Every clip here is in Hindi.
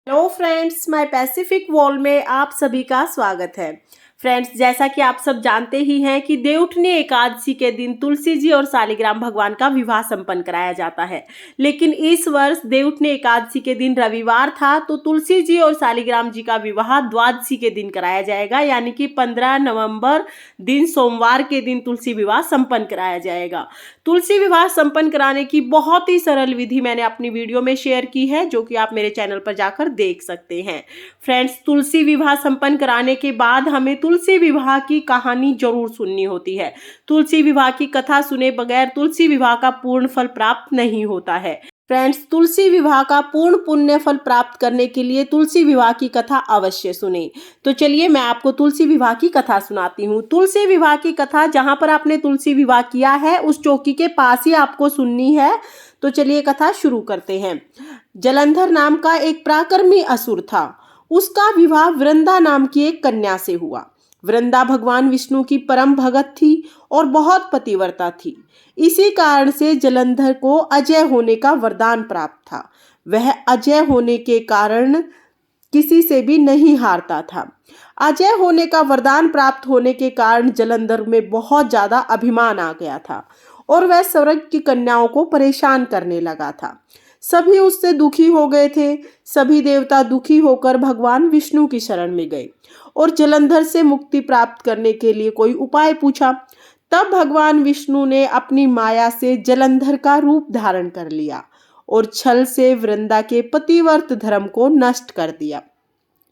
Hello friends, my Pacific wall में आप सभी का स्वागत है। फ्रेंड्स, जैसा कि आप सब जानते ही हैं कि देवउठनी एकादशी के दिन तुलसी जी और शालिग्राम भगवान का विवाह संपन्न कराया जाता है। लेकिन इस वर्ष देवउठनी एकादशी के दिन रविवार था, तो तुलसी जी और शालिग्राम जी का विवाह द्वादशी के दिन कराया जाएगा, यानी कि 15 नवंबर दिन सोमवार के दिन तुलसी विवाह संपन्न कराया जाएगा। तुलसी विवाह संपन्न कराने की बहुत ही सरल विधि मैंने अपनी वीडियो में शेयर की है, जो कि आप मेरे चैनल पर जाकर देख सकते हैं। फ्रेंड्स, तुलसी विवाह संपन्न कराने के बाद हमें तुलसी विवाह की कहानी जरूर सुननी होती है। तुलसी विवाह की कथा सुने बगैर तुलसी विवाह का पूर्ण फल प्राप्त नहीं होता है। फ्रेंड्स, तुलसी विवाह का पूर्ण पुण्य फल प्राप्त करने के लिए तुलसी विवाह की कथा अवश्य सुने। तो चलिए मैं आपको तुलसी विवाह की कथा सुनाती हूँ। तुलसी विवाह की कथा जहाँ पर आपने तुलसी विवाह किया है उस चौकी के पास ही आपको सुननी है। तो चलिए कथा शुरू करते हैं। जलंधर नाम का एक पराक्रमी असुर था। उसका विवाह वृंदा नाम की एक कन्या से हुआ। वृंदा भगवान विष्णु की परम भगत थी और बहुत पतिव्रता थी। इसी कारण से जलंधर को अजय होने का वरदान प्राप्त था। वह अजय होने के कारण किसी से भी नहीं हारता था। अजय होने का वरदान प्राप्त होने के कारण जलंधर में बहुत ज्यादा अभिमान आ गया था और वह स्वर्ग की कन्याओं को परेशान करने लगा था। सभी उससे दुखी हो गए थे। सभी देवता दुखी होकर भगवान विष्णु की शरण में गए और जलंधर से मुक्ति प्राप्त करने के लिए कोई उपाय पूछा। तब भगवान विष्णु ने अपनी माया से जलंधर का रूप धारण कर लिया और छल से वृंदा के पतिव्रत धर्म को नष्ट कर दिया।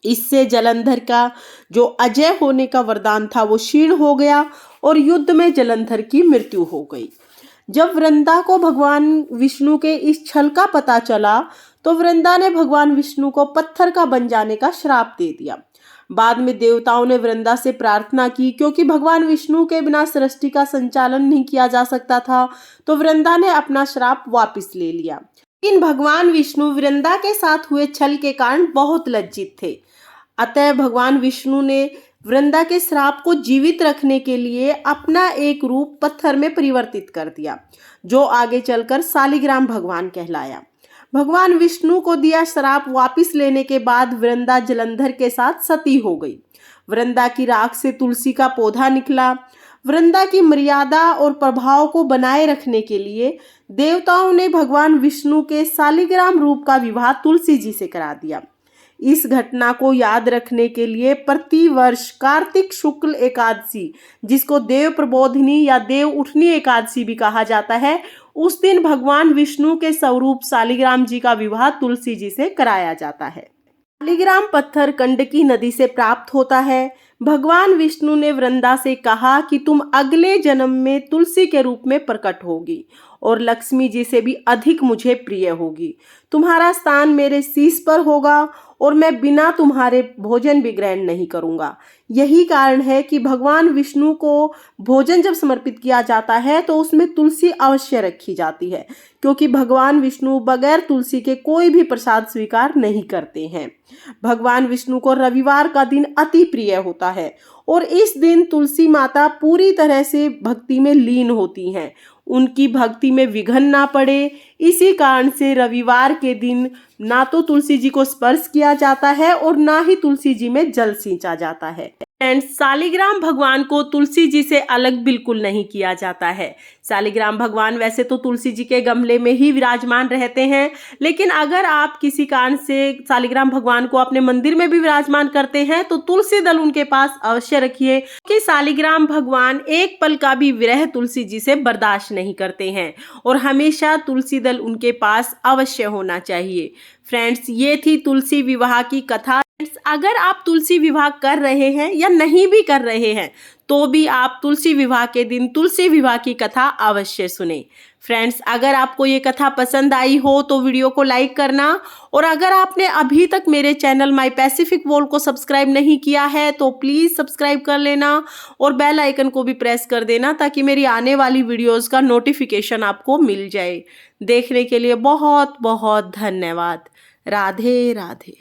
इससे जलंधर का जो अजय होने का वरदान था वो क्षीण हो गया और युद्ध में जलंधर की मृत्यु हो गई। जब वृंदा को भगवान विष्णु के इस छल का पता चला तो वृंदा ने भगवान विष्णु को पत्थर का बन जाने का श्राप दे दिया। बाद में देवताओं ने वृंदा से प्रार्थना की, क्योंकि भगवान विष्णु के बिना सृष्टि का संचालन नहीं किया जा सकता था, तो वृंदा ने अपना श्राप वापस ले लिया। लेकिन भगवान विष्णु वृंदा के साथ हुए छल के कारण बहुत लज्जित थे। अतः भगवान विष्णु ने वृंदा के श्राप को जीवित रखने के लिए अपना एक रूप पत्थर में परिवर्तित कर दिया, जो आगे चलकर शालिग्राम भगवान कहलाया। भगवान विष्णु को दिया श्राप वापिस लेने के बाद वृंदा जलंधर के साथ सती हो गई। वृंदा की राख से तुलसी का पौधा निकला। वृंदा की मर्यादा और प्रभाव को बनाए रखने के लिए देवताओं ने भगवान विष्णु के शालिग्राम रूप का विवाह तुलसी जी से करा दिया। इस घटना को याद रखने के लिए प्रति वर्ष कार्तिक शुक्ल एकादशी, जिसको देव प्रबोधिनी या देव उठनी एकादशी भी कहा जाता है, उस दिन भगवान विष्णु के स्वरूप शालिग्राम जी का विवाह तुलसी जी से कराया जाता है। शालिग्राम पत्थर गंडकी नदी से प्राप्त होता है। भगवान विष्णु ने वृंदा से कहा कि तुम अगले जन्म में तुलसी के रूप में प्रकट होगी और लक्ष्मी जी से भी अधिक मुझे प्रिय होगी। तुम्हारा स्थान मेरे शीश पर होगा और मैं बिना तुम्हारे भोजन भी ग्रहण नहीं करूंगा। यही कारण है कि भगवान विष्णु को भोजन जब समर्पित किया जाता है तो उसमें तुलसी अवश्य रखी जाती है, क्योंकि भगवान विष्णु बगैर तुलसी के कोई भी प्रसाद स्वीकार नहीं करते हैं। भगवान विष्णु को रविवार का दिन अति प्रिय होता है और इस दिन तुलसी माता पूरी तरह से भक्ति में लीन होती हैं। उनकी भक्ति में विघ्न ना पड़े, इसी कारण से रविवार के दिन ना तो तुलसी जी को स्पर्श किया जाता है और ना ही तुलसी जी में जल सींचा जाता है। फ्रेंड्स, शालिग्राम भगवान को तुलसी जी से अलग बिल्कुल नहीं किया जाता है। शालिग्राम भगवान वैसे तो तुलसी जी के गमले में ही विराजमान रहते हैं, लेकिन अगर आप किसी कारण से शालिग्राम भगवान को अपने मंदिर में भी विराजमान करते हैं तो तुलसी दल उनके पास अवश्य रखिए, क्योंकि शालिग्राम भगवान एक पल का भी विरह तुलसी जी से बर्दाश्त नहीं करते हैं और हमेशा तुलसी दल उनके पास अवश्य होना चाहिए। फ्रेंड्स, ये थी तुलसी विवाह की कथा। अगर आप तुलसी विवाह कर रहे हैं या नहीं भी कर रहे हैं तो भी आप तुलसी विवाह के दिन तुलसी विवाह की कथा अवश्य सुने। फ्रेंड्स, अगर आपको ये कथा पसंद आई हो तो वीडियो को लाइक करना, और अगर आपने अभी तक मेरे चैनल माय पैसिफिक वॉल को सब्सक्राइब नहीं किया है तो प्लीज़ सब्सक्राइब कर लेना और बेल आइकन को भी प्रेस कर देना, ताकि मेरी आने वाली वीडियोज़ का नोटिफिकेशन आपको मिल जाए। देखने के लिए बहुत बहुत धन्यवाद। राधे राधे।